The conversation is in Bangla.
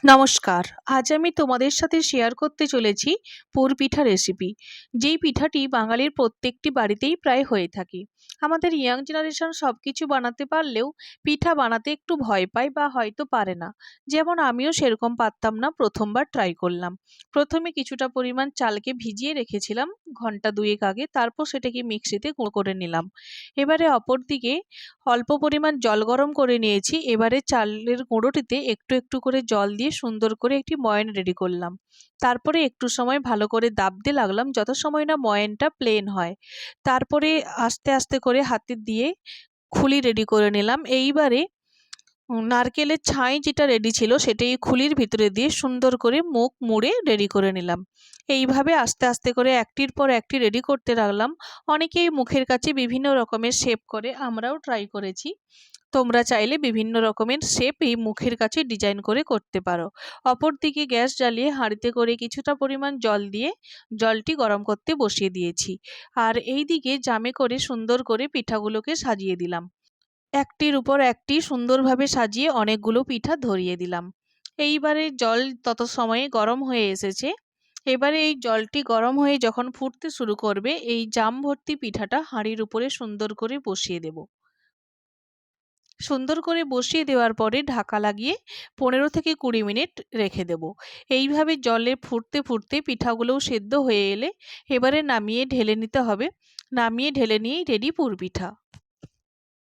নমস্কার। আজ আমি তোমাদের সাথে শেয়ার করতে চলেছি পুরপিঠা রেসিপি। যেই পিঠাটি বাঙালির প্রত্যেকটি বাড়িতেই প্রায় হয়ে থাকে। আমাদের ইয়াং জেনারেশন সবকিছু বানাতে পারলেও পিঠা বানাতে একটু ভয় পায় বা হয়তো পারে না। যেমন আমিও সেরকম পারতাম না, প্রথমবার ট্রাই করলাম। প্রথমে কিছুটা পরিমাণ চালকে ভিজিয়ে রেখেছিলাম ঘন্টা ২ আগে, তারপর সেটাকে মিক্সিতে গুঁড়ো করে নিলাম। এবারে অপরদিকে অল্প পরিমাণ জল গরম করে নিয়েছি। এবারে চালের গুঁড়োটিতে একটু একটু করে জল দিয়ে সুন্দর করে একটি ময়ান রেডি করলাম। তারপরে একটু সময় ভালো করে দাবতে লাগলাম যত সময় না ময়ানটা প্লেন হয়। তারপরে আস্তে আস্তে করে হাতে দিয়ে খুলি রেডি করে নিলাম। এইবারে নারকেলের ছাই যেটা রেডি ছিল সেটা এই খুলির ভিতরে দিয়ে সুন্দর করে মুখ মুড়ে রেডি করে নিলাম। এইভাবে আস্তে আস্তে করে একটির পর একটি রেডি করতে লাগলাম। অনেকেই মুখের কাছে বিভিন্ন রকমের শেপ করে, আমরাও ট্রাই করেছি। তোমরা চাইলে বিভিন্ন রকমের শেপ এই মুখের কাছে ডিজাইন করে করতে পারো। অপরদিকে গ্যাস জ্বালিয়ে হাঁড়িতে করে কিছুটা পরিমাণ জল দিয়ে জলটি গরম করতে বসিয়ে দিয়েছি। আর এই দিকে জামে করে সুন্দর করে পিঠাগুলোকে সাজিয়ে দিলাম। একটির উপর একটি সুন্দরভাবে সাজিয়ে অনেকগুলো পিঠা ধরিয়ে দিলাম। এইবারে জল তত সময়ে গরম হয়ে এসেছে। এবারে এই জলটি গরম হয়ে যখন ফুটতে শুরু করবে, এই জাম ভর্তি পিঠাটা হাঁড়ির উপরে সুন্দর করে বসিয়ে দেব। সুন্দর করে বসিয়ে দেওয়ার পরে ঢাকা লাগিয়ে ১৫ থেকে ২০ মিনিট রেখে দেব। এইভাবে জলে ফুটতে ফুটতে পিঠাগুলোও সেদ্ধ হয়ে এলে এবারে নামিয়ে ঢেলে নিতে হবে। নামিয়ে ঢেলে নিয়েই রেডি পুরপিঠা।